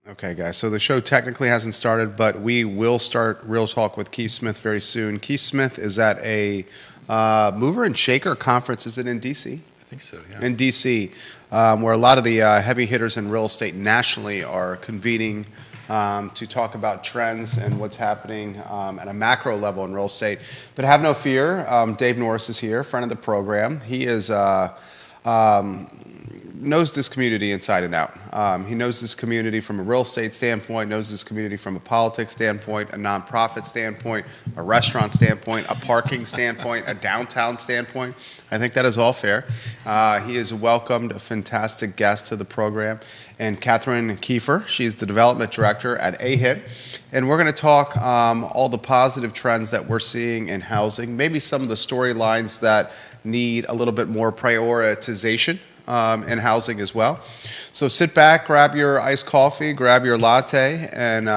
Okay, guys. So the show technically hasn't started, but we will start Real Talk with Keith Smith very soon. Keith Smith is at a Mover and Shaker conference. Is it in D.C.? I think so, yeah. In D.C., where a lot of the heavy hitters in real estate nationally are convening to talk about trends and what's happening at a macro level in real estate. But have no fear, Dave Norris is here, friend of the program. He is knows this community inside and out. He knows this community from a real estate standpoint, knows this community from a politics standpoint, a nonprofit standpoint, a restaurant standpoint, a parking standpoint, a downtown standpoint. I think that is all fair. He has welcomed a fantastic guest to the program, and Catherine Kiefer. She's the development director at AHIP. And we're going to talk all the positive trends that we're seeing in housing, maybe some of the storylines that need a little bit more prioritization in housing as well. So sit back, grab your iced coffee, grab your latte, and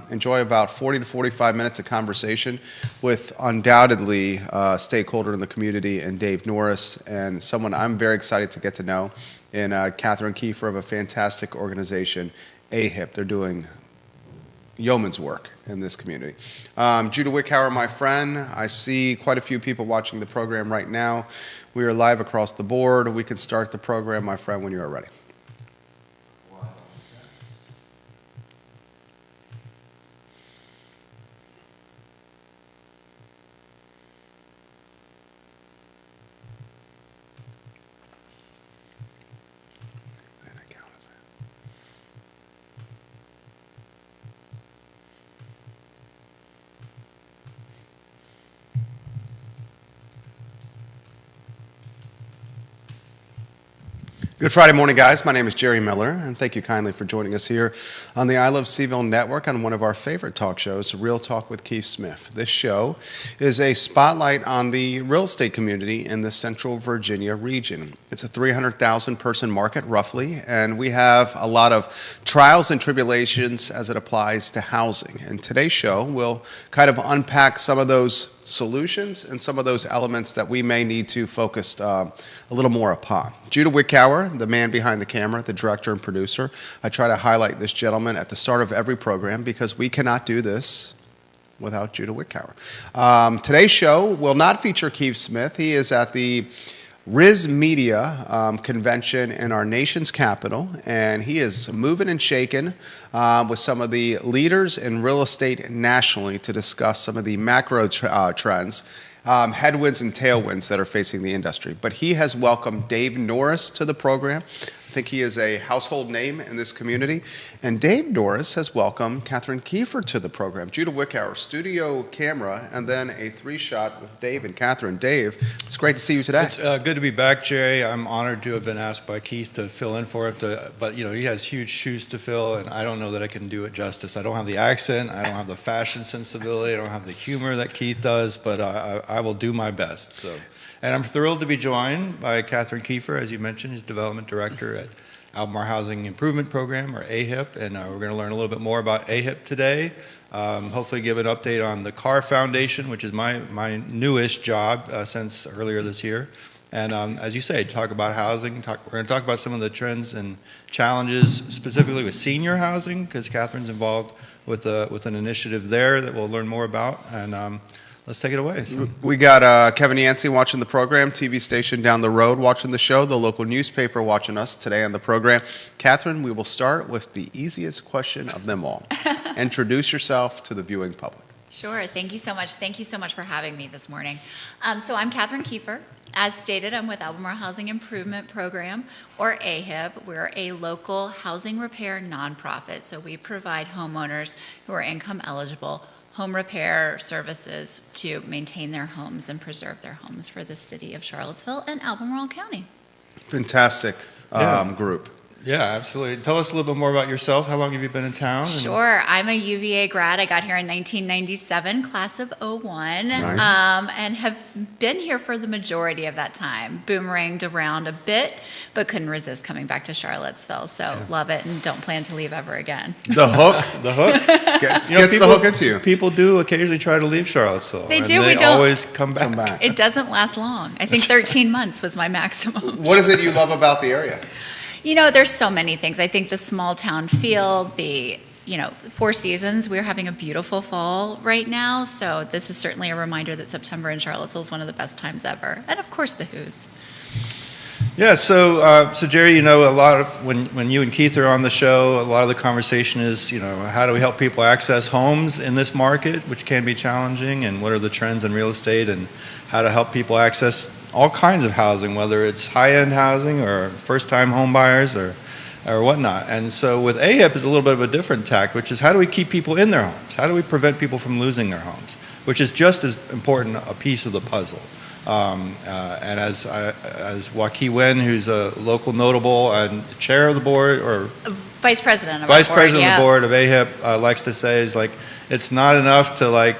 enjoy about 40 to 45 minutes of conversation with undoubtedly a stakeholder in the community and Dave Norris, and someone I'm very excited to get to know, and Catherine Kiefer of a fantastic organization, AHIP. They're doing yeoman's work in this community. Judah Wickhauer, my friend. I see quite a few people watching the program right now. We are live across the board. We can start the program, my friend, when you are ready. Good Friday morning, guys. My name is Jerry Miller, and thank you kindly for joining us here on the I Love CVille Network on one of our favorite talk shows, Real Talk with Keith Smith. This show is a spotlight on the real estate community in the Central Virginia region. It's a 300,000 person market, roughly, and we have a lot of trials and tribulations as it applies to housing. And today's show will kind of unpack some of those solutions and some of those elements that we may need to focus a little more upon. Judah Wickhauer, the man behind the camera, the director and producer. I try to highlight this gentleman at the start of every program because we cannot do this without Judah Wickhauer. Today's show will not feature Keith Smith. He is at the Riz Media convention in our nation's capital, and he is moving and shaking with some of the leaders in real estate nationally to discuss some of the macro trends, headwinds and tailwinds that are facing the industry. But he has welcomed Dave Norris to the program. I think he is a household name in this community. And Dave Norris has welcomed Catherine Kiefer to the program. Judah Wickhauer, studio camera, and then a three-shot with Dave and Catherine. Dave, it's great to see you today. It's good to be back, Jerry. I'm honored to have been asked by Keith to fill in for him. But, he has huge shoes to fill, and I don't know that I can do it justice. I don't have the accent. I don't have the fashion sensibility. I don't have the humor that Keith does, but I will do my best. And I'm thrilled to be joined by Catherine Kiefer, as you mentioned, who's development director at Albemarle Housing Improvement Program, or AHIP, and we're going to learn a little bit more about AHIP today. Hopefully give an update on the Carr Foundation, which is my newest job since earlier this year. And as you say, talk about housing. We're going to talk about some of the trends and challenges, specifically with senior housing, because Catherine's involved with an initiative there that we'll learn more about. And let's take it away. We got Kevin Yancey watching the program, TV station down the road watching the show, the local newspaper watching us today on the program. Catherine, we will start with the easiest question of them all. Introduce yourself to the viewing public. Sure. Thank you so much. Thank you so much for having me this morning. So I'm Catherine Kiefer. As stated, I'm with Albemarle Housing Improvement Program, or AHIP. We're a local housing repair nonprofit, so we provide homeowners who are income eligible home repair services to maintain their homes and preserve their homes for the city of Charlottesville and Albemarle County. Fantastic group. Yeah, absolutely. Tell us a little bit more about yourself. How long have you been in town? Sure. I'm a UVA grad. I got here in 1997, class of '01, Nice. And have been here for the majority of that time. Boomeranged around a bit, but couldn't resist coming back to Charlottesville. So love it and don't plan to leave ever again. The hook The hook? gets the hook into you. People do occasionally try to leave Charlottesville. They and do. They We don't. always come back. It doesn't last long. I think 13 months was my maximum. What is it you love about the area? There's so many things. I think the small town feel, the Four Seasons, we're having a beautiful fall right now. So this is certainly a reminder that September in Charlottesville is one of the best times ever. And of course, the Who's. Yeah, so Jerry, a lot of when you and Keith are on the show, a lot of the conversation is, how do we help people access homes in this market, which can be challenging, and what are the trends in real estate, and how to help people access all kinds of housing, whether it's high-end housing or first-time home buyers or whatnot. And so with AHIP is a little bit of a different tack, which is how do we keep people in their homes? How do we prevent people from losing their homes, which is just as important a piece of the puzzle. And as Joaquin Nguyen, who's a local notable and chair of the board, or vice president of vice our board, president of the board of AHIP, likes to say, is like, it's not enough to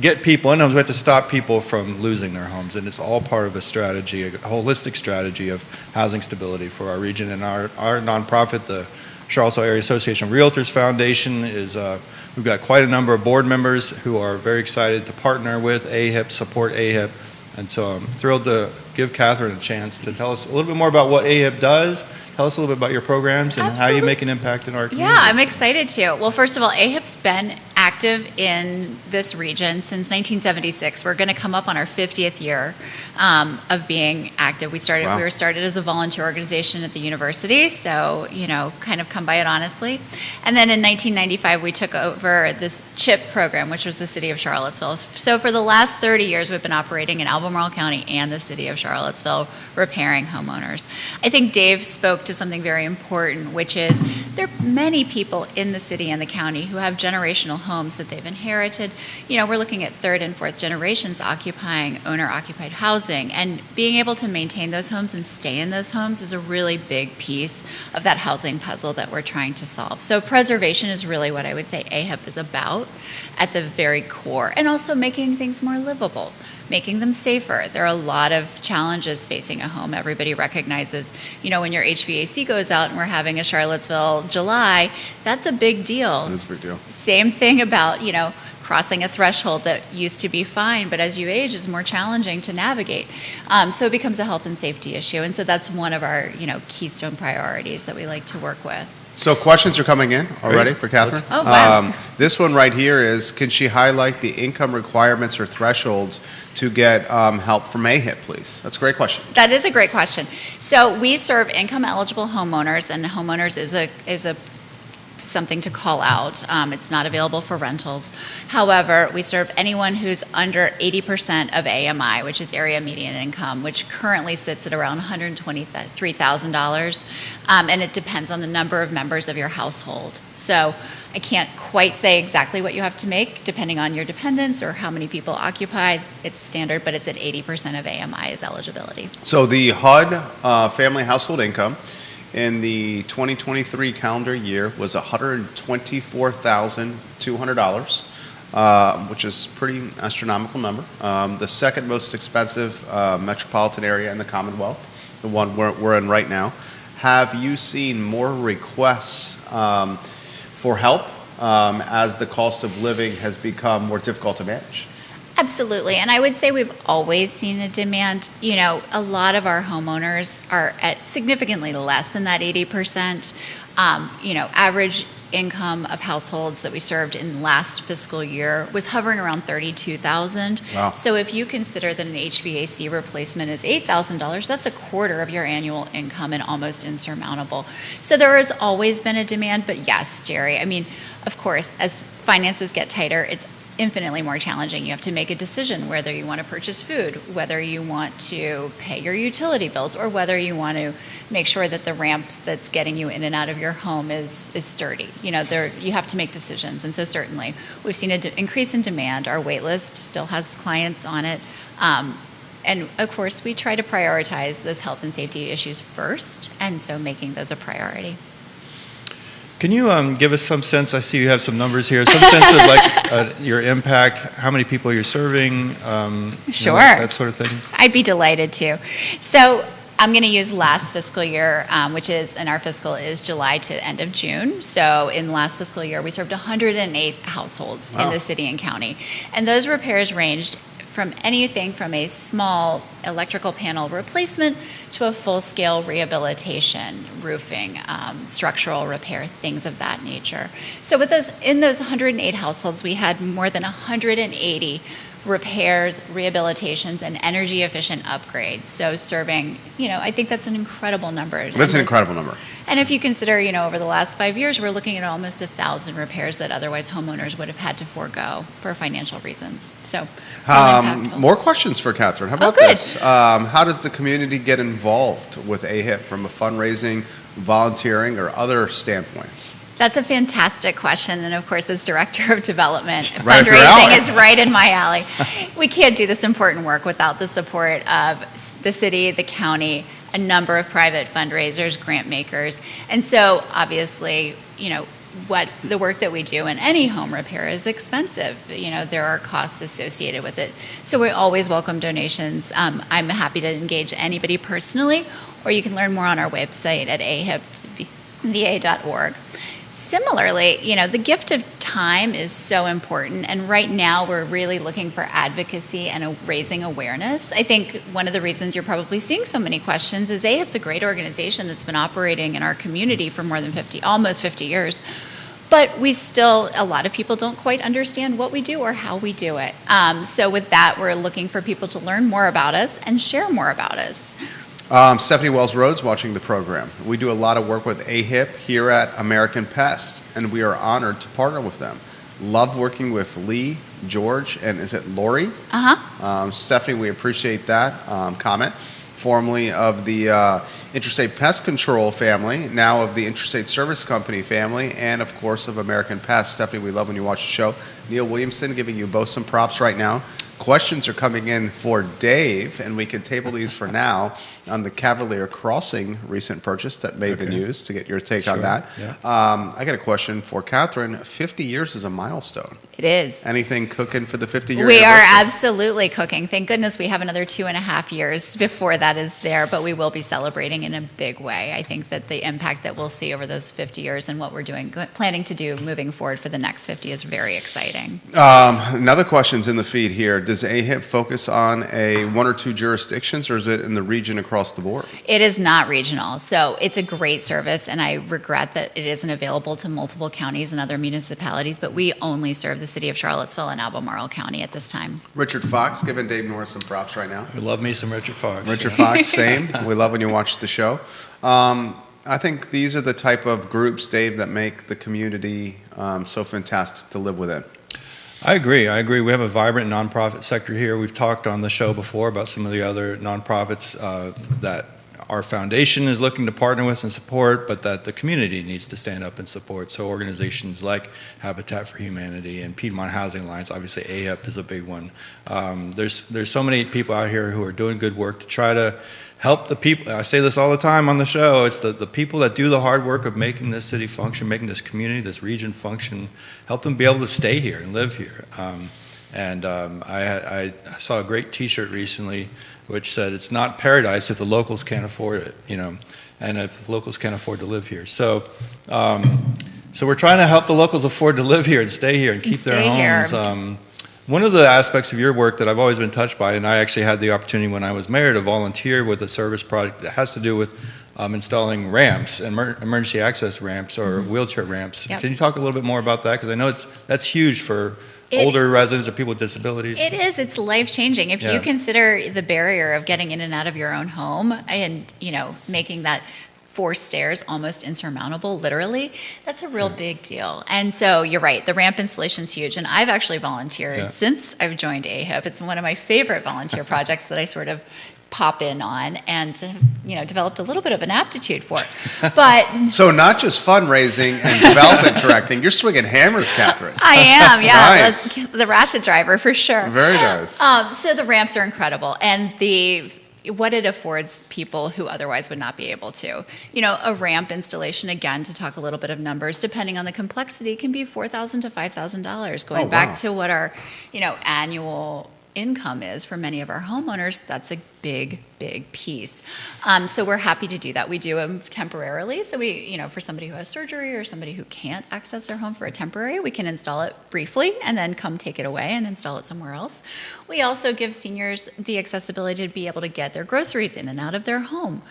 get people in homes. We have to stop people from losing their homes, and it's all part of a strategy, a holistic strategy of housing stability for our region. And our nonprofit, the Charlottesville Area Association of Realtors Foundation, is we've got quite a number of board members who are very excited to partner with AHIP, support AHIP, and so I'm thrilled to give Catherine a chance to tell us a little bit more about what AHIP does. Tell us a little bit about your programs and how you make an impact in our community. Yeah, I'm excited to. Well, first of all, AHIP's been active in this region since 1976. We're going to come up on our 50th year of being active. We were started as a volunteer organization at the university, so kind of come by it honestly. And then in 1995, we took over this CHIP program, which was the city of Charlottesville. So for the last 30 years, we've been operating in Albemarle County and the city of Charlottesville, repairing homeowners. I think Dave spoke to something very important, which is there are many people in the city and the county who have generational homes that they've inherited. We're looking at third and fourth generations occupying owner-occupied housing, and being able to maintain those homes and stay in those homes is a really big piece of that housing puzzle that we're trying to solve. So preservation is really what I would say AHIP is about at the very core, and also making things more livable, making them safer. There are a lot of challenges facing a home. Everybody recognizes, when your HVAC goes out and we're having a Charlottesville July, that's a big deal. That's a big deal. Same thing about, crossing a threshold that used to be fine, but as you age is more challenging to navigate. So it becomes a health and safety issue. And so that's one of our, keystone priorities that we like to work with. So questions are coming in already for Catherine. Oh, wow. This one right here is, can she highlight the income requirements or thresholds to get help from AHIP, please? That's a great question. That is a great question. So we serve income eligible homeowners, and homeowners is a something to call out. It's not available for rentals. However, we serve anyone who's under 80% of AMI, which is area median income, which currently sits at around $123,000. And it depends on the number of members of your household. So I can't quite say exactly what you have to make depending on your dependents or how many people occupy. It's standard, but it's at 80% of AMI is eligibility. So the HUD family household income in the 2023 calendar year was $124,200, which is a pretty astronomical number. The second most expensive metropolitan area in the Commonwealth, the one we're in right now. Have you seen more requests for help as the cost of living has become more difficult to manage? Absolutely. And I would say we've always seen a demand. A lot of our homeowners are at significantly less than that 80%. Average income of households that we served in last fiscal year was hovering around $32,000. Wow. So if you consider that an HVAC replacement is $8,000, that's a quarter of your annual income and almost insurmountable. So there has always been a demand, but yes, Jerry, of course, as finances get tighter, it's infinitely more challenging. You have to make a decision whether you want to purchase food, whether you want to pay your utility bills, or whether you want to make sure that the ramp that's getting you in and out of your home is sturdy. You have to make decisions. And so certainly we've seen an increase in demand. Our wait list still has clients on it. And of course, we try to prioritize those health and safety issues first, and so making those a priority. Can you give us some sense? I see you have some numbers here. Some sense of your impact, how many people you're serving, Sure. That sort of thing. I'd be delighted to. So I'm going to use last fiscal year, which is, in our fiscal is July to end of June. So in last fiscal year, we served 108 households in the city and county. And those repairs ranged from anything from a small electrical panel replacement to a full-scale rehabilitation, roofing, structural repair, things of that nature. So in those 108 households, we had more than 180 repairs, rehabilitations, and energy efficient upgrades. So serving, I think that's an incredible number. That's an incredible number. And if you consider, over the last 5 years, we're looking at almost 1,000 repairs that otherwise homeowners would have had to forego for financial reasons. So, really impactful. More questions for Catherine. How about good. this? How does the community get involved with AHIP from a fundraising, volunteering, or other standpoints? That's a fantastic question. And of course, as Director of Development, Right up your alley. fundraising is right in my alley. We can't do this important work without the support of the city, the county, a number of private fundraisers, grant makers. And so obviously, what the work that we do in any home repair is expensive. There are costs associated with it. So we always welcome donations. I'm happy to engage anybody personally, or you can learn more on our website at ahipva.org. Similarly, the gift of time is so important, and right now we're really looking for advocacy and raising awareness. I think one of the reasons you're probably seeing so many questions is AHIP's a great organization that's been operating in our community for more than almost 50 years. But a lot of people don't quite understand what we do or how we do it. So with that, we're looking for people to learn more about us and share more about us. Stephanie Wells Rhodes watching the program. We do a lot of work with AHIP here at American Pest, and we are honored to partner with them. Love working with Lee, George, and is it Lori? Stephanie, we appreciate that comment. Formerly of the Interstate Pest Control family, now of the Interstate Service Company family, and of course of American Pest. Stephanie, we love when you watch the show. Neil Williamson giving you both some props right now. Questions are coming in for Dave, and we can table these for now on the Cavalier Crossing recent purchase that made the news, to get your take on that. Yeah. I got a question for Catherine. 50 years is a milestone. It is. Anything cooking for the 50-year We are anniversary? absolutely cooking. Thank goodness we have another 2.5 years before that is there, but we will be celebrating in a big way. I think that the impact that we'll see over those 50 years and what we're planning to do moving forward for the next 50 is very exciting. Another question's in the feed here. Does AHIP focus on one or two jurisdictions, or is it in the region across the board? It is not regional, so it's a great service, and I regret that it isn't available to multiple counties and other municipalities, but we only serve the city of Charlottesville and Albemarle County at this time. Richard Fox giving Dave Norris some props right now. We love me some Richard Fox. Richard Fox, same. We love when you watch the show. I think these are the type of groups, Dave, that make the community so fantastic to live within. I agree. We have a vibrant nonprofit sector here. We've talked on the show before about some of the other nonprofits that our foundation is looking to partner with and support, but that the community needs to stand up and support. So organizations like Habitat for Humanity and Piedmont Housing Alliance, obviously AHIP is a big one. There's so many people out here who are doing good work to try to help the people. I say this all the time on the show. It's the people that do the hard work of making this city function, making this community, this region function, help them be able to stay here and live here. I saw a great T-shirt recently which said, "It's not paradise if the locals can't afford it," and if the locals can't afford to live here. So we're trying to help the locals afford to live here and stay here and keep their homes. One of the aspects of your work that I've always been touched by, and I actually had the opportunity when I was mayor to volunteer with a service project that has to do with installing ramps, emergency access ramps or wheelchair ramps. Yep. Can you talk a little bit more about that? Because I know that's huge for older residents or people with disabilities. It is. It's life-changing. If you consider the barrier of getting in and out of your own home and, making that 4 stairs almost insurmountable, literally, that's a real big deal. And so you're right, the ramp installation is huge. And I've actually volunteered since I've joined AHIP. It's one of my favorite volunteer projects that I sort of pop in on and developed a little bit of an aptitude for. But so not just fundraising and development directing, you're swinging hammers, Catherine. I am, yeah. Nice. That's the ratchet driver for sure. Very nice. So the ramps are incredible, and what it affords people who otherwise would not be able to. A ramp installation, again, to talk a little bit of numbers, depending on the complexity, can be $4,000 to $5,000. Going back to what our, annual income is for many of our homeowners, that's a big piece. So we're happy to do that. We do them temporarily. So for somebody who has surgery or somebody who can't access their home for a temporary, we can install it briefly and then come take it away and install it somewhere else. We also give seniors the accessibility to be able to get their groceries in and out of their home.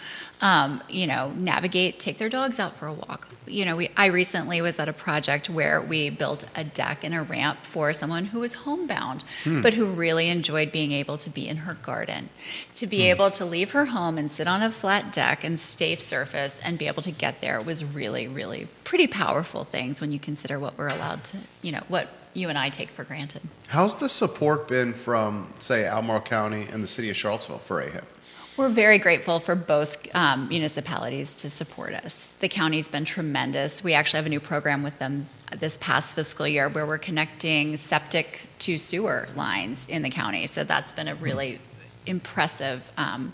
Navigate, take their dogs out for a walk. I recently was at a project where we built a deck and a ramp for someone who was homebound, but who really enjoyed being able to be in her garden, to be able to leave her home and sit on a flat deck and safe surface and be able to get there was really, really pretty powerful things when you consider what we're allowed to, what you and I take for granted. How's the support been from, say, Albemarle County and the city of Charlottesville for AHIP? We're very grateful for both municipalities to support us. The county's been tremendous. We actually have a new program with them this past fiscal year where we're connecting septic to sewer lines in the county. So that's been a really impressive. I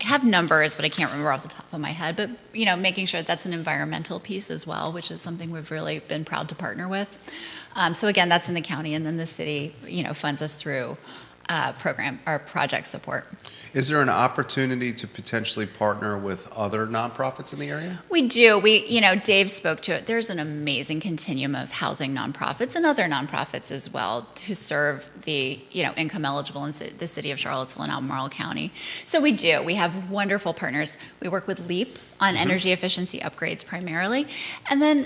have numbers, but I can't remember off the top of my head. But making sure that's an environmental piece as well, which is something we've really been proud to partner with. So again, that's in the county, and then the city, funds us through program or project support. Is there an opportunity to potentially partner with other nonprofits in the area? We do. Dave spoke to it. There's an amazing continuum of housing nonprofits and other nonprofits as well who serve the, income eligible in the city of Charlottesville and Albemarle County. So we do. We have wonderful partners. We work with LEAP on energy efficiency upgrades primarily. And then,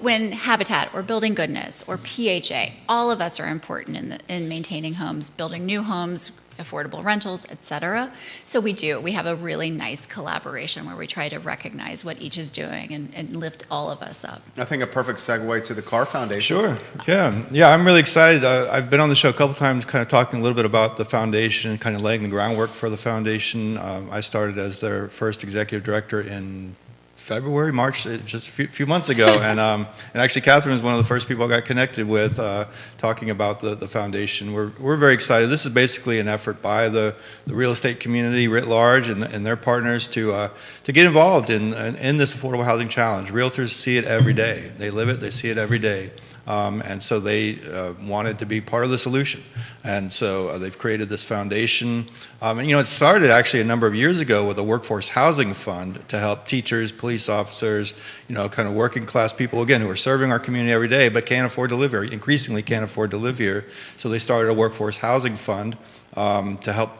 when Habitat or Building Goodness or PHA, all of us are important in maintaining homes, building new homes, affordable rentals, et cetera. So we do. We have a really nice collaboration where we try to recognize what each is doing and lift all of us up. I think a perfect segue to the Carr Foundation. Sure. Yeah, I'm really excited. I've been on the show a couple times kind of talking a little bit about the foundation, kind of laying the groundwork for the foundation. I started as their first executive director in February, March, just a few months ago, and actually Catherine was one of the first people I got connected with talking about the foundation. We're very excited. This is basically an effort by the real estate community writ large and their partners to get involved in this affordable housing challenge. Realtors see it every day. They live it. They see it every day. And so they wanted to be part of the solution. And so they've created this foundation. It started actually a number of years ago with a workforce housing fund to help teachers, police officers, kind of working class people, again, who are serving our community every day but can't afford to live here, increasingly can't afford to live here. So they started a workforce housing fund to help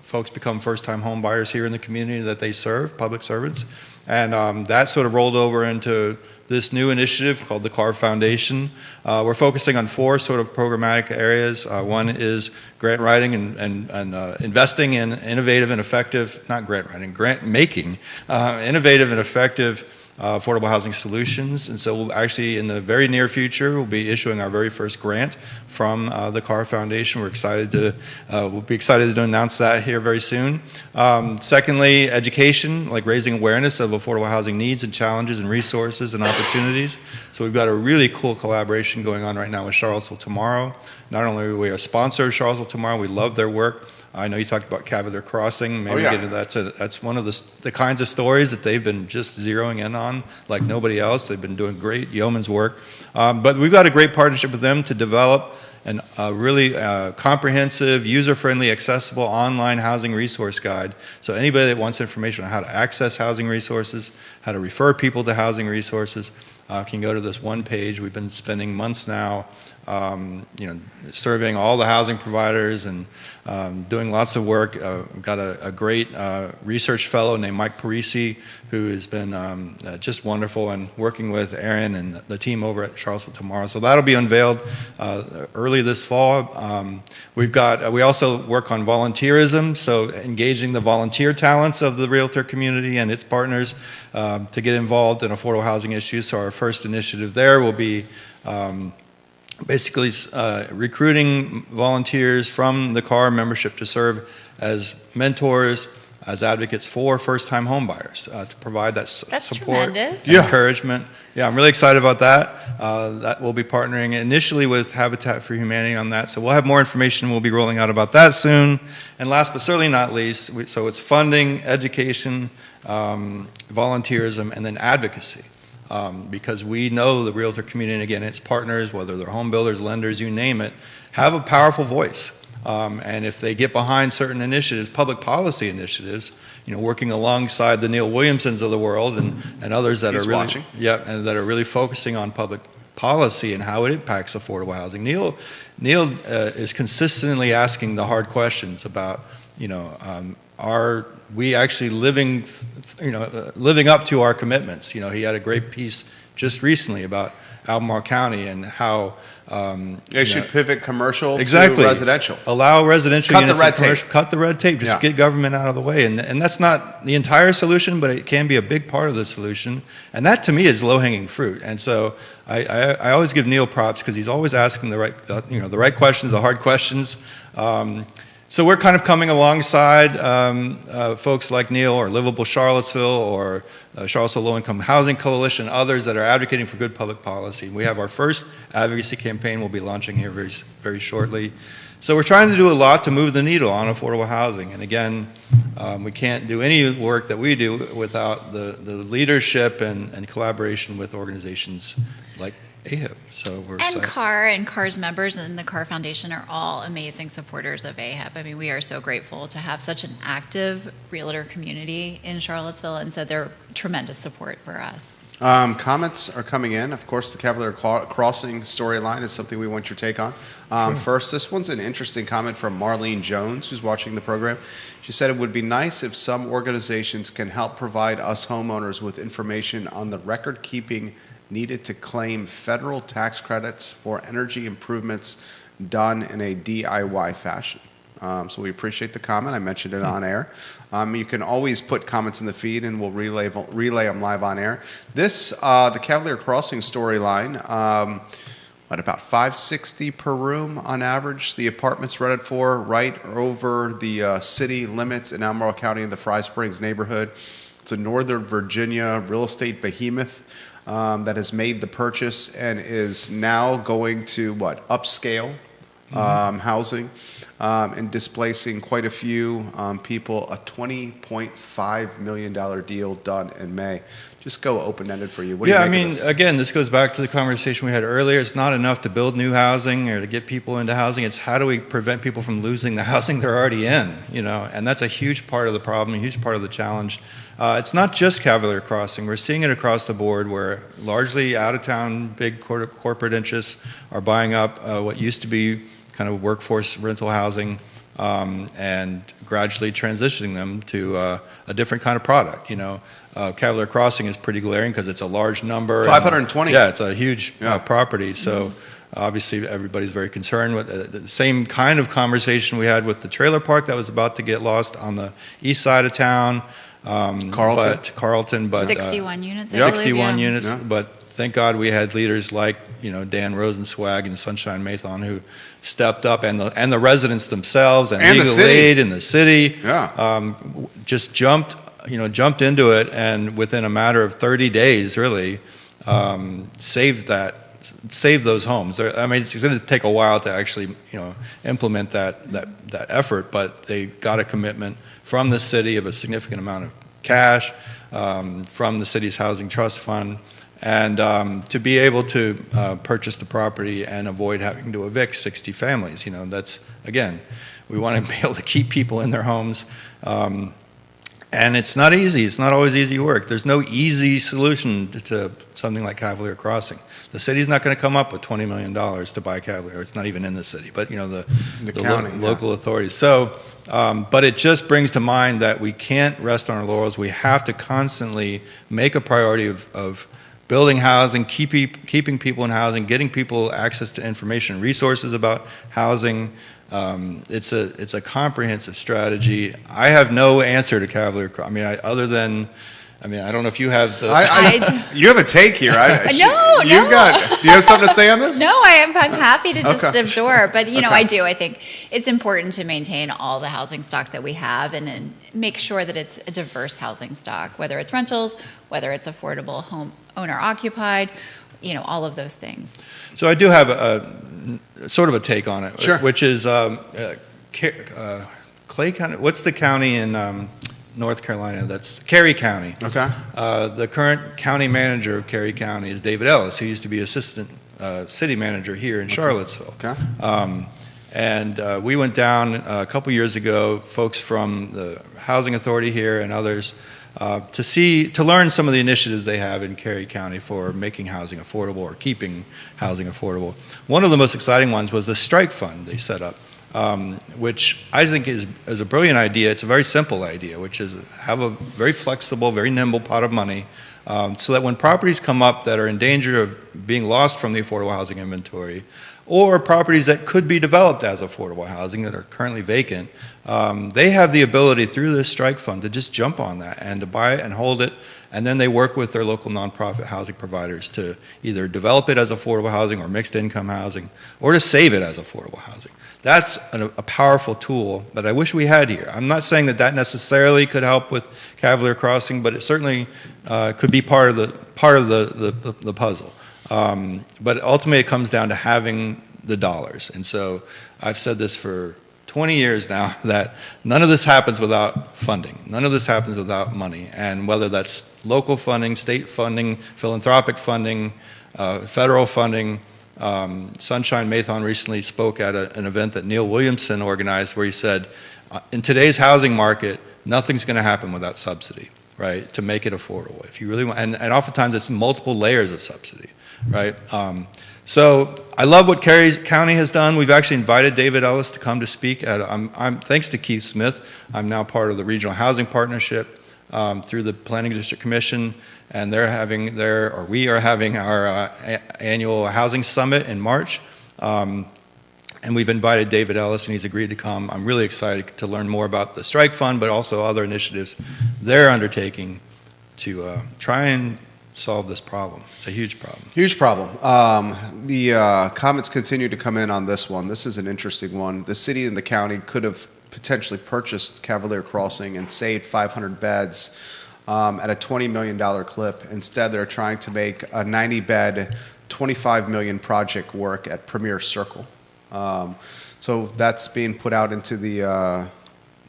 folks become first-time home buyers here in the community that they serve, public servants. And that sort of rolled over into this new initiative called the Carr Foundation. We're focusing on 4 sort of programmatic areas. One is grant writing and investing in innovative and effective, not grant writing, grant making, innovative and effective affordable housing solutions. And so we'll actually, in the very near future, we'll be issuing our very first grant from the Carr Foundation. We'll be excited to announce that here very soon. Secondly, education, like raising awareness of affordable housing needs and challenges and resources and opportunities. So we've got a really cool collaboration going on right now with Charlottesville Tomorrow. Not only are we a sponsor of Charlottesville Tomorrow, we love their work. I know you talked about Cavalier Crossing. Maybe get into that's one of the kinds of stories that they've been just zeroing in on like nobody else. They've been doing great yeoman's work. But we've got a great partnership with them to develop a really comprehensive, user-friendly, accessible online housing resource guide. So anybody that wants information on how to access housing resources, how to refer people to housing resources, can go to this one page. We've been spending months now surveying all the housing providers and doing lots of work. We've got a great research fellow named Mike Parisi, who has been just wonderful and working with Aaron and the team over at Charlottesville Tomorrow. So that'll be unveiled early this fall. We also work on volunteerism, so engaging the volunteer talents of the realtor community and its partners to get involved in affordable housing issues. So our first initiative there will be basically recruiting volunteers from the Carr membership to serve as mentors, as advocates for first-time home buyers, to provide that support, tremendous. Encouragement. Yeah, I'm really excited about that. That we'll be partnering initially with Habitat for Humanity on that. So we'll have more information we'll be rolling out about that soon. And last but certainly not least, so it's funding, education, volunteerism, and then advocacy. Because we know the realtor community, and again, its partners, whether they're home builders, lenders, you name it, have a powerful voice. And if they get behind certain initiatives, public policy initiatives, working alongside the Neil Williamsons of the world and others that He's are really, watching. and that are really focusing on public policy and how it impacts affordable housing. Neil is consistently asking the hard questions about, are we actually living up to our commitments? He had a great piece just recently about Albemarle County and how They should pivot commercial exactly to residential. Allow residential Cut units the red and commercial, tape. cut the red tape. Just Yeah. get government out of the way, and that's not the entire solution, but it can be a big part of the solution. And that to me is low hanging fruit. And so I always give Neil props because he's always asking the right questions, the hard questions. So we're kind of coming alongside folks like Neil or Livable Charlottesville or Charlottesville Low Income Housing Coalition, others that are advocating for good public policy. We have our first advocacy campaign we'll be launching here very, very shortly. So we're trying to do a lot to move the needle on affordable housing. And again, we can't do any work that we do without the leadership and collaboration with organizations like AHIP. So we're And excited. CAR and CAR's members and the CAR Foundation are all amazing supporters of AHIP. I mean, we are so grateful to have such an active realtor community in Charlottesville, and so they're tremendous support for us. Comments are coming in. Of course, the Cavalier Crossing storyline is something we want your take on. First, this one's an interesting comment from Marlene Jones, who's watching the program. She said it would be nice if some organizations can help provide us homeowners with information on the record keeping needed to claim federal tax credits for energy improvements done in a DIY fashion. So we appreciate the comment. I mentioned it on air. You can always put comments in the feed, and we'll relay them live on air. This, the Cavalier Crossing storyline, about $560 per room on average. The apartments rented for right over the city limits in Albemarle County in the Fry Springs neighborhood. It's a Northern Virginia real estate behemoth that has made the purchase and is now going to upscale housing. And displacing quite a few people. A $20.5 million deal done in May. Just go open-ended for you. What do you make of this? Again, this goes back to the conversation we had earlier. It's not enough to build new housing or to get people into housing. It's how do we prevent people from losing the housing they're already in, And that's a huge part of the problem, a huge part of the challenge. It's not just Cavalier Crossing. We're seeing it across the board where largely out-of-town big corporate interests are buying up what used to be kind of workforce rental housing and gradually transitioning them to a different kind of product. Cavalier Crossing is pretty glaring because it's a large number. 520. Yeah, it's a huge property. So obviously everybody's very concerned with the same kind of conversation we had with the trailer park that was about to get lost on the east side of town. Carlton, but 61 units, I believe, 61 yeah. units, but thank God we had leaders like Dan Rosenswag and Sunshine Mathon who stepped up, and the residents themselves and legal aid in the city just jumped into it, and within a matter of 30 days, really saved those homes. I mean, it's going to take a while to actually implement that effort, but they got a commitment from the city of a significant amount of cash from the city's housing trust fund. And to be able to purchase the property and avoid having to evict 60 families, that's, again, we want to be able to keep people in their homes. And it's not easy. It's not always easy work. There's no easy solution to something like Cavalier Crossing. The city's not going to come up with $20 million to buy Cavalier. It's not even in the city, but the county, local authorities. So, but it just brings to mind that we can't rest on our laurels. We have to constantly make a priority of building housing, keeping people in housing, getting people access to information and resources about housing. It's a comprehensive strategy. I have no answer to Cavalier. I mean, I don't know if you have the. You have a take here. No. Do you have something to say on this? No, I'm happy to just Okay. absorb. But, Okay. I do. I think it's important to maintain all the housing stock that we have and make sure that it's a diverse housing stock, whether it's rentals, whether it's affordable home owner occupied, all of those things. So I do have a sort of a take on it, Sure. which is Clay County. What's the county in North Carolina? That's Cary County. Okay. The current county manager of Cary County is David Ellis, who used to be assistant city manager here in Charlottesville. Okay. And we went down a couple years ago, folks from the Housing Authority here and others, to learn some of the initiatives they have in Cary County for making housing affordable or keeping housing affordable. One of the most exciting ones was the strike fund they set up, which I think is a brilliant idea. It's a very simple idea, which is have a very flexible, very nimble pot of money, so that when properties come up that are in danger of being lost from the affordable housing inventory, or properties that could be developed as affordable housing that are currently vacant, they have the ability through this strike fund to just jump on that and to buy it and hold it, and then they work with their local nonprofit housing providers to either develop it as affordable housing or mixed income housing, or to save it as affordable housing. That's a powerful tool that I wish we had here. I'm not saying that necessarily could help with Cavalier Crossing, but it certainly could be part of the puzzle. But ultimately it comes down to having the dollars. And so I've said this for 20 years now, that none of this happens without funding. None of this happens without money. And whether that's local funding, state funding, philanthropic funding, federal funding. Sunshine Mathon recently spoke at an event that Neil Williamson organized, where he said, in today's housing market, nothing's going to happen without subsidy, right, to make it affordable. If you really want, and oftentimes it's multiple layers of subsidy, right? So I love what Cary County has done. We've actually invited David Ellis to come to speak. Thanks to Keith Smith, I'm now part of the Regional Housing Partnership through the Planning District Commission, and we are having our annual housing summit in March. And we've invited David Ellis, and he's agreed to come. I'm really excited to learn more about the strike fund, but also other initiatives they're undertaking to try and solve this problem. It's a huge problem. Huge problem. The comments continue to come in on this one. This is an interesting one. The city and the county could have potentially purchased Cavalier Crossing and saved 500 beds at a $20 million clip. Instead, they're trying to make a 90-bed, $25 million project work at Premier Circle. So that's being put out into the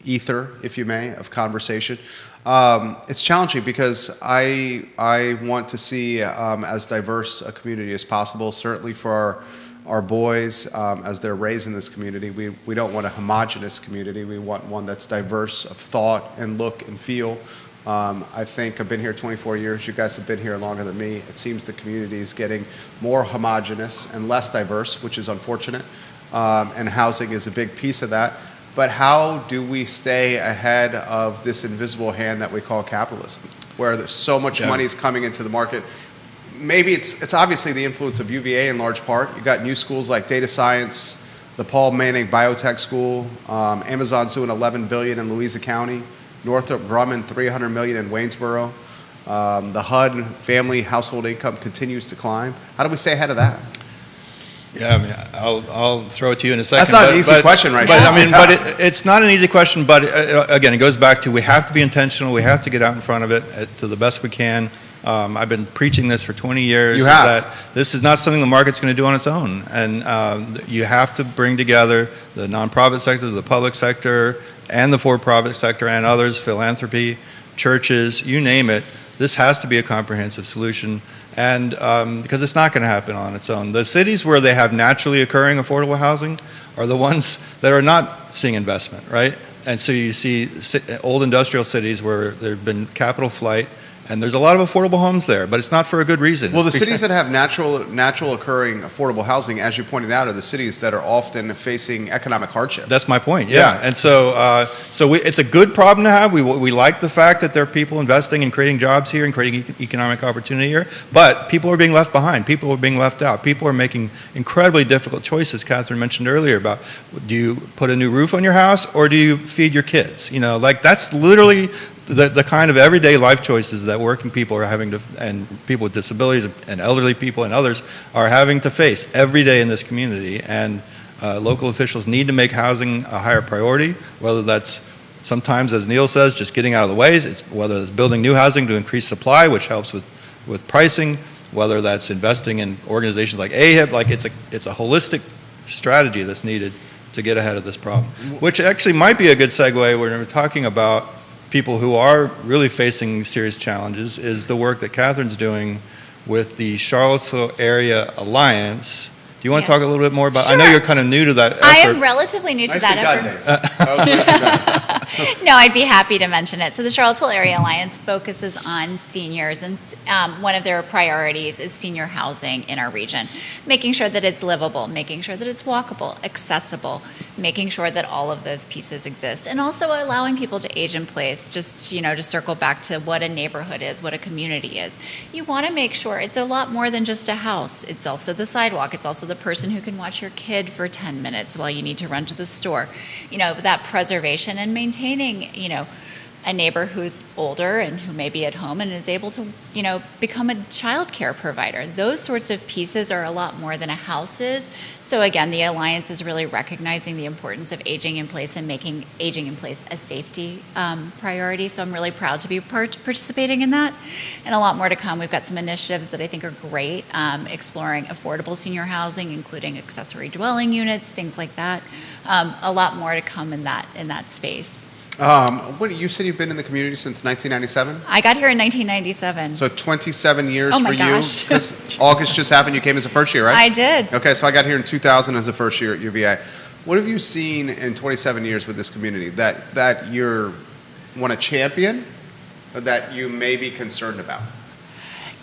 ether, if you may, of conversation. It's challenging because I want to see as diverse a community as possible, certainly for our boys as they're raised in this community. We don't want a homogenous community. We want one that's diverse of thought and look and feel. I think I've been here 24 years. You guys have been here longer than me. It seems the community is getting more homogenous and less diverse, which is unfortunate. And housing is a big piece of that. But how do we stay ahead of this invisible hand that we call capitalism, where there's so much money is coming into the market? Maybe it's obviously the influence of UVA in large part. You've got new schools like data science, the Paul Manning Biotech School, Amazon's doing $11 billion in Louisa County, Northrop Grumman $300 million in Waynesboro. The HUD family household income continues to climb. How do we stay ahead of that? Yeah, I mean, I'll throw it to you in a second. That's not an easy question right now. I mean, but it's not an easy question, but again, it goes back to we have to be intentional. We have to get out in front of it to the best we can. I've been preaching this for 20 years. You have. That this is not something the market's going to do on its own. And you have to bring together the nonprofit sector, the public sector, and the for-profit sector and others, philanthropy, churches, you name it. This has to be a comprehensive solution. And because it's not going to happen on its own. The cities where they have naturally occurring affordable housing are the ones that are not seeing investment, right? And so you see old industrial cities where there have been capital flight, and there's a lot of affordable homes there, but it's not for a good reason. Well, the cities that have natural occurring affordable housing, as you pointed out, are the cities that are often facing economic hardship. That's my point, yeah. And so it's a good problem to have. We like the fact that there are people investing and creating jobs here and creating economic opportunity here, but people are being left behind. People are being left out. People are making incredibly difficult choices. Catherine mentioned earlier about, do you put a new roof on your house or do you feed your kids? You know, like that's literally the kind of everyday life choices that working people are having to, and people with disabilities and elderly people and others are having to face every day in this community. And local officials need to make housing a higher priority, whether that's sometimes, as Neil says, just getting out of the way, whether it's building new housing to increase supply, which helps with pricing, whether that's investing in organizations like AHIP. Like it's a holistic strategy that's needed to get ahead of this problem, which actually might be a good segue when we're talking about people who are really facing serious challenges, is the work that Catherine's doing with the Charlottesville Area Alliance you want to Yeah. talk a little bit more about? I know Sure. you're kind of new to that effort. I am relatively new to Nicely that done, effort. Dave. That was nicely done. No, I'd be happy to mention it. So the Charlottesville Area Alliance focuses on seniors, and one of their priorities is senior housing in our region, making sure that it's livable, making sure that it's walkable, accessible, making sure that all of those pieces exist, and also allowing people to age in place. Just, to circle back to what a neighborhood is, what a community is. You want to make sure it's a lot more than just a house. It's also the sidewalk. It's also the person who can watch your kid for 10 minutes while you need to run to the store. That preservation and maintaining, a neighbor who's older and who may be at home and is able to, become a child care provider. Those sorts of pieces are a lot more than a house is. So again, the Alliance is really recognizing the importance of aging in place and making aging in place a safety priority. So I'm really proud to be participating in that. And a lot more to come. We've got some initiatives that I think are great, exploring affordable senior housing, including accessory dwelling units, things like that. A lot more to come in that space. You said you've been in the community since 1997? I got here in 1997. So 27 years Oh my for gosh. you? Because August just happened. You came as a first year, right? I did. Okay, so I got here in 2000 as a first year at UVA. What have you seen in 27 years with this community that you want to champion, or that you may be concerned about?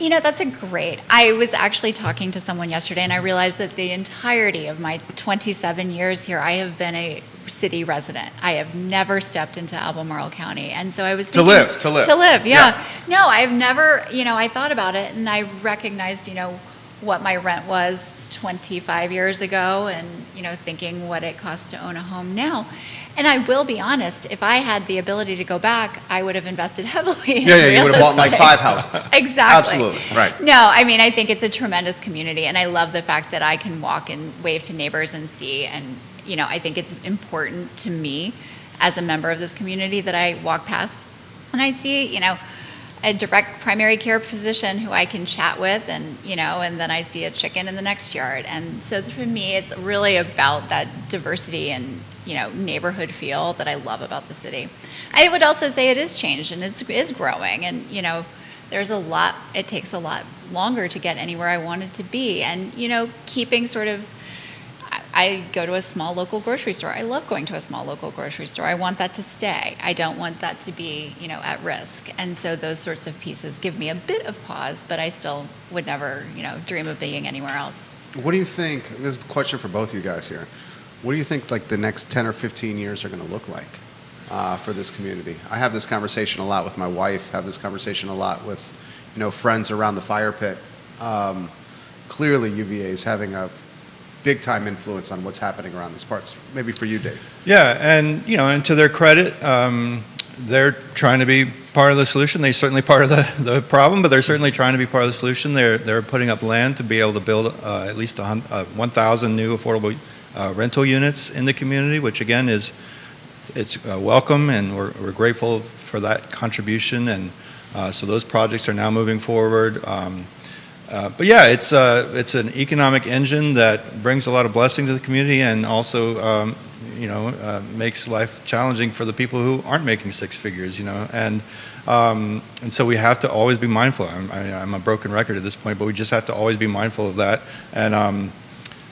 That's a great. I was actually talking to someone yesterday, and I realized that the entirety of my 27 years here, I have been a city resident. I have never stepped into Albemarle County. And so I was thinking, To live. To live, yeah. Yeah. No, I've never, I thought about it, and I recognized, what my rent was 25 years ago, and, thinking what it costs to own a home now. And I will be honest, if I had the ability to go back, I would have invested heavily in Yeah, real you would have bought like estate. 5 houses. Exactly. Absolutely, right. No, I think it's a tremendous community, and I love the fact that I can walk and wave to neighbors and see. And, I think it's important to me as a member of this community that I walk past and I see, a direct primary care physician who I can chat with, and, and then I see a chicken in the next yard. And so for me, it's really about that diversity and, neighborhood feel that I love about the city. I would also say it is changed, and it is growing, and, there's it takes a lot longer to get anywhere I wanted to be. And, keeping sort of, I go to a small local grocery store. I love going to a small local grocery store. I want that to stay. I don't want that to be, at risk. And so those sorts of pieces give me a bit of pause, but I still would never, dream of being anywhere else. What do you think, this is a question for both of you guys here, what do you think like the next 10 or 15 years are going to look like for this community? I have this conversation a lot with my wife, have this conversation a lot with, friends around the fire pit. Clearly UVA is having a big time influence on what's happening around these parts. Maybe for you, Dave. Yeah, and and to their credit, they're trying to be part of the solution. They're certainly part of the problem, but they're certainly trying to be part of the solution. They're putting up land to be able to build at least 1,000 new affordable rental units in the community, which again it's welcome, and we're grateful for that contribution. And so those projects are now moving forward. But yeah, it's an economic engine that brings a lot of blessing to the community, and also makes life challenging for the people who aren't making six figures. And so we have to always be mindful. I'm a broken record at this point, but we just have to always be mindful of that. And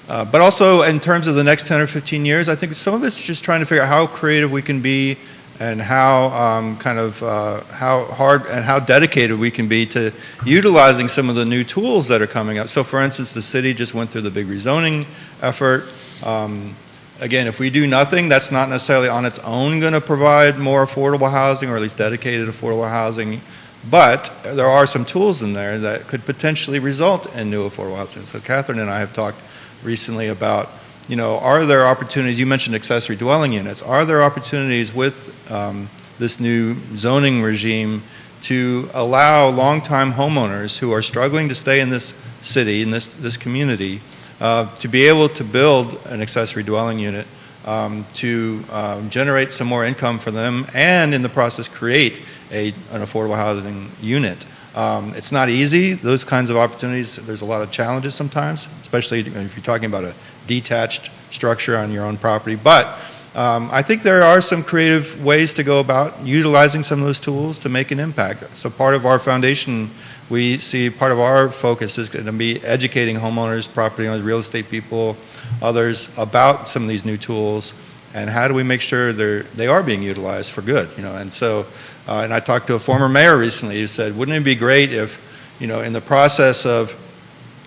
but also in terms of the next 10 or 15 years, I think some of it's just trying to figure out how creative we can be, and how how hard and how dedicated we can be to utilizing some of the new tools that are coming up. So for instance, the city just went through the big rezoning effort. Again, if we do nothing, that's not necessarily on its own going to provide more affordable housing, or at least dedicated affordable housing. But there are some tools in there that could potentially result in new affordable housing. So Catherine and I have talked recently about, are there opportunities? You mentioned accessory dwelling units. Are there opportunities with this new zoning regime to allow longtime homeowners who are struggling to stay in this city, in this community, to be able to build an accessory dwelling unit to generate some more income for them, and in the process create an affordable housing unit? It's not easy, those kinds of opportunities. There's a lot of challenges sometimes, especially if you're talking about a detached structure on your own property. But I think there are some creative ways to go about utilizing some of those tools to make an impact. So part of our foundation we see part of our focus is going to be educating homeowners, property owners, real estate people, others about some of these new tools, and how do we make sure they are being utilized for good, And so, and I talked to a former mayor recently who said, wouldn't it be great if, in the process of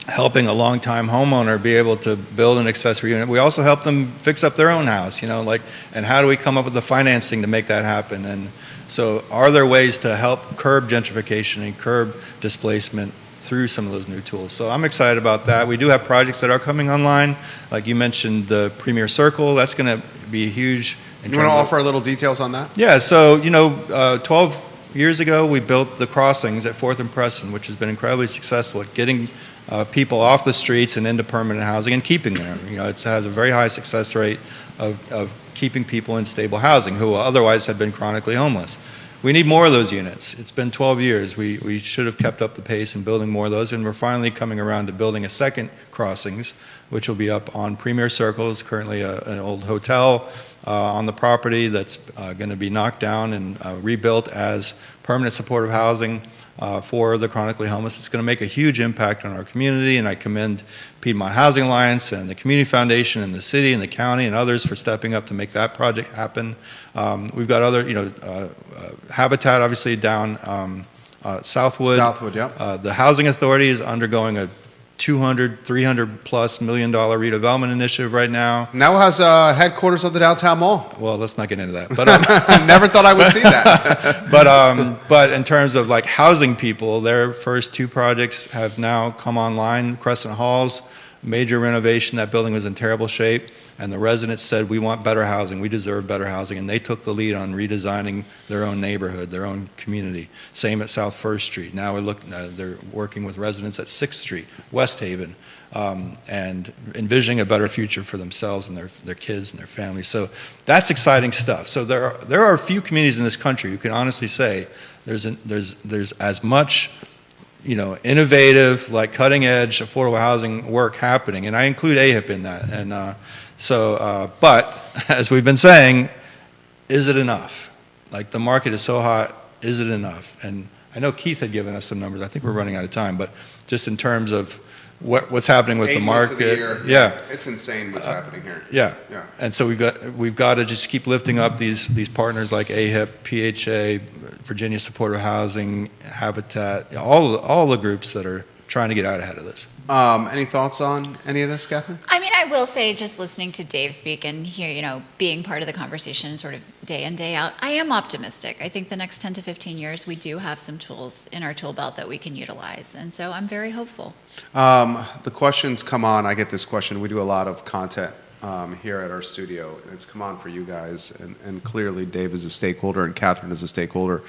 helping a longtime homeowner be able to build an accessory unit, we also help them fix up their own house, and how do we come up with the financing to make that happen? And so are there ways to help curb gentrification and curb displacement through some of those new tools? So I'm excited about that. We do have projects that are coming online. Like you mentioned, the Premier Circle, that's going to be huge. You want to offer a little details on that? Yeah, so, 12 years ago, we built the crossings at 4th and Preston, which has been incredibly successful at getting people off the streets and into permanent housing and keeping them. It has a very high success rate of keeping people in stable housing who otherwise have been chronically homeless. We need more of those units. It's been 12 years. We should have kept up the pace in building more of those, and we're finally coming around to building a second crossings, which will be up on Premier Circle. It's currently an old hotel on the property that's going to be knocked down and rebuilt as permanent supportive housing for the chronically homeless. It's going to make a huge impact on our community, and I commend Piedmont Housing Alliance and the Community Foundation and the city and the county and others for stepping up to make that project happen. We've got other, Habitat obviously down Southwood. Southwood, yeah. The Housing Authority is undergoing a $300+ million redevelopment initiative right now. Now has headquarters of the downtown mall. Well, let's not get into that. But Never thought I would see that. but in terms of like housing people, their first two projects have now come online. Crescent Halls, major renovation. That building was in terrible shape, and the residents said, we want better housing, we deserve better housing, and they took the lead on redesigning their own neighborhood, their own community. Same at South First Street. Now they're working with residents at 6th Street, West Haven, and envisioning a better future for themselves and their kids and their families. So that's exciting stuff. So there are a few communities in this country who can honestly say there's as much innovative, like cutting edge, affordable housing work happening, and I include AHIP in that. And but as we've been saying, is it enough? Like the market is so hot, is it enough? And I know Keith had given us some numbers. I think we're running out of time, but just in terms of what's happening with 8 the months market, of the year, yeah, it's insane what's happening here. yeah. Yeah. And so we've got to just keep lifting up these partners like AHIP, PHA, Virginia Supportive Housing, Habitat, all the groups that are trying to get out ahead of this. Any thoughts on any of this, Catherine? I mean, I will say, just listening to Dave speak and here, being part of the conversation sort of day in, day out, I am optimistic. I think the next 10 to 15 years, we do have some tools in our tool belt that we can utilize. And so I'm very hopeful. The questions come on. I get this question. We do a lot of content here at our studio, and it's come on for you guys. And clearly, Dave is a stakeholder and Catherine is a stakeholder.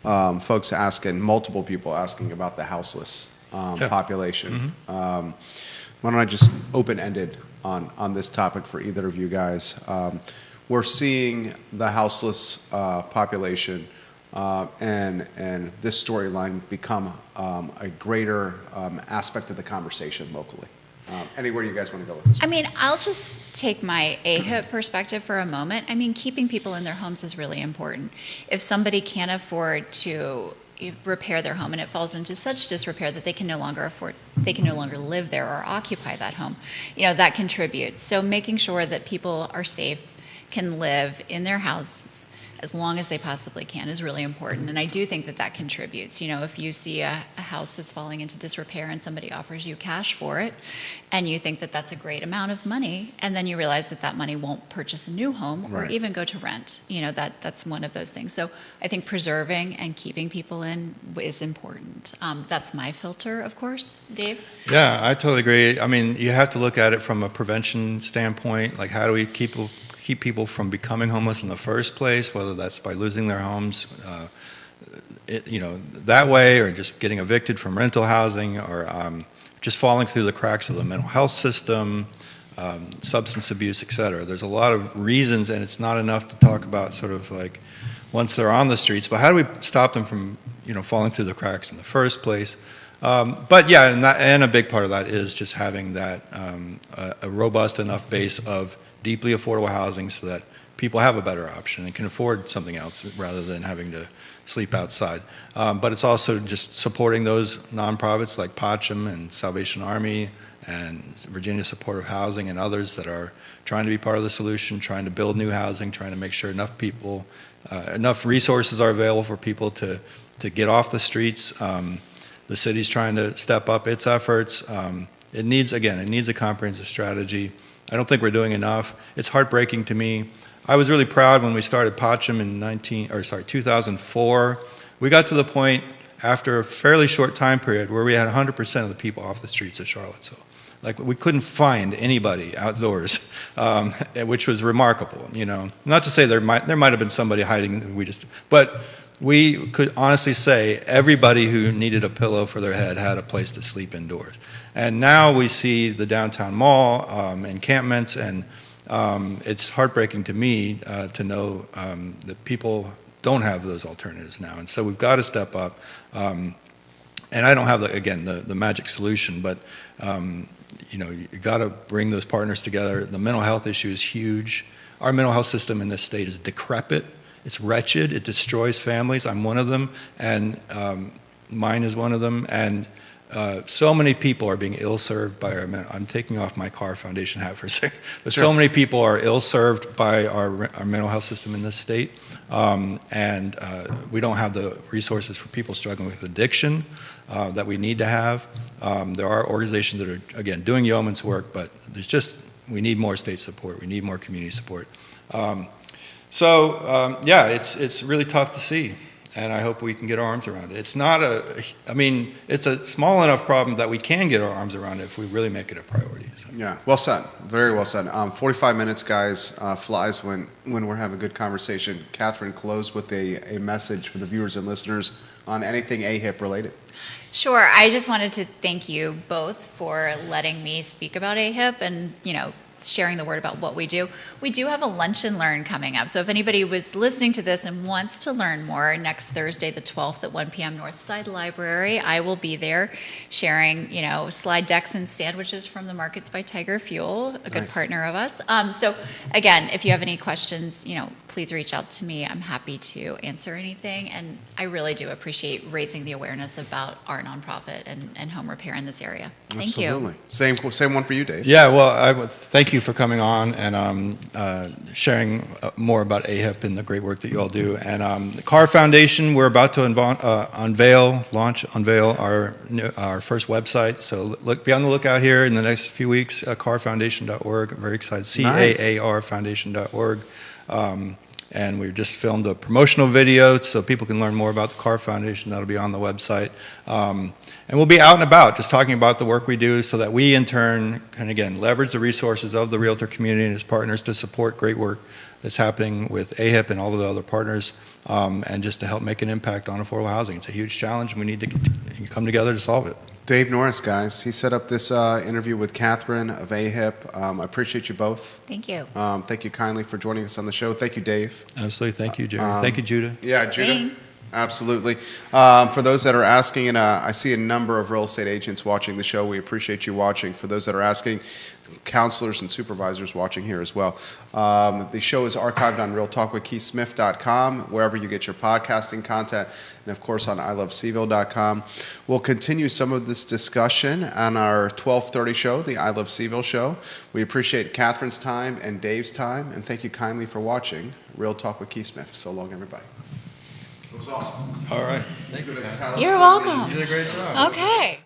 Folks asking, multiple people asking about the houseless population. Mm-hmm. Why don't I just open-ended on this topic for either of you guys? We're seeing the houseless population and this storyline become a greater aspect of the conversation locally. Anywhere you guys want to go with this? I mean, I'll just take my AHIP perspective for a moment. I mean, keeping people in their homes is really important. If somebody can't afford to repair their home and it falls into such disrepair that they can no longer live there or occupy that home, that contributes. So making sure that people are safe, can live in their houses as long as they possibly can is really important. And I do think that contributes. If you see a house that's falling into disrepair and somebody offers you cash for it, and you think that that's a great amount of money, and then you realize that money won't purchase a new home or even go to rent, that's one of those things. So I think preserving and keeping people in is important. That's my filter, of course. Dave? Yeah, I totally agree. I mean, you have to look at it from a prevention standpoint. Like, how do we keep people from becoming homeless in the first place, whether that's by losing their homes, that way, or just getting evicted from rental housing, or just falling through the cracks of the mental health system, substance abuse, et cetera. There's a lot of reasons, and it's not enough to talk about sort of like once they're on the streets, but how do we stop them from, falling through the cracks in the first place? But yeah, and a big part of that is just having that a robust enough base of deeply affordable housing so that people have a better option and can afford something else rather than having to sleep outside. But it's also just supporting those nonprofits like Pacham and Salvation Army and Virginia Supportive Housing and others that are trying to be part of the solution, trying to build new housing, trying to make sure enough people, enough resources are available for people to get off the streets. The city's trying to step up its efforts. It needs a comprehensive strategy. I don't think we're doing enough. It's heartbreaking to me. I was really proud when we started Pacham in 2004. We got to the point after a fairly short time period where we had 100% of the people off the streets of Charlottesville. Like, we couldn't find anybody outdoors, which was remarkable. You know, not to say there might have been somebody hiding. But we could honestly say everybody who needed a pillow for their head had a place to sleep indoors. And now we see the downtown mall, encampments, and it's heartbreaking to me to know that people don't have those alternatives now. And so we've got to step up. And I don't have, the magic solution, but you know, you got to bring those partners together. The mental health issue is huge. Our mental health system in this state is decrepit. It's wretched. It destroys families. I'm one of them, and mine is one of them. And so many people are being ill-served by our I'm taking off my Carr Foundation hat for a second. But sure. So many people are ill-served by our mental health system in this state. And we don't have the resources for people struggling with addiction that we need to have. There are organizations that are, again, doing yeoman's work, but we need more state support. We need more community support. It's really tough to see, and I hope we can get our arms around it. It's not it's a small enough problem that we can get our arms around it if we really make it a priority. So. Yeah, well said. Very well said. 45 minutes, guys, flies when we're having a good conversation. Catherine, close with a message for the viewers and listeners on anything AHIP related. Sure. I just wanted to thank you both for letting me speak about AHIP and, you know, sharing the word about what we do. We do have a lunch and learn coming up. So if anybody was listening to this and wants to learn more, next Thursday, the 12th at 1 p.m. Northside Library, I will be there sharing, you know, slide decks and sandwiches from the Markets by Tiger Fuel, a good Nice. partner of us. So again, if you have any questions, you know, please reach out to me. I'm happy to answer anything. And I really do appreciate raising the awareness about our nonprofit and home repair in this area. Thank you. Absolutely. Same one for you, Dave. Yeah, well, thank you for coming on and sharing more about AHIP and the great work that you all do. And the Carr Foundation, we're about to unveil our first website. So be on the lookout here in the next few weeks. CarrFoundation.org. I'm very excited. CAARFoundation.org. And we've just filmed a promotional video so people can learn more about the Carr Foundation. That'll be on the website. And we'll be out and about just talking about the work we do so that we, in turn, can, again, leverage the resources of the realtor community and its partners to support great work that's happening with AHIP and all of the other partners, and just to help make an impact on affordable housing. It's a huge challenge, and we need to come together to solve it. Dave Norris, guys, he set up this interview with Catherine of AHIP. I appreciate you both. Thank you. Thank you kindly for joining us on the show. Thank you, Dave. Absolutely. Thank you, Jerry. Thank you, Judah. Yeah, Judah. Thanks. Absolutely. For those that are asking, and I see a number of real estate agents watching the show, we appreciate you watching. For those that are asking, counselors and supervisors watching here as well. The show is archived on realtalkwithkeithsmith.com, wherever you get your podcasting content, and of course on iloveseville.com. We'll continue some of this discussion on our 12:30 show, the I Love Seville show. We appreciate Catherine's time and Dave's time, and thank you kindly for watching Real Talk with Keith Smith. So long, everybody. It was awesome. All right. Thank you. You're welcome. You did a great job. Okay.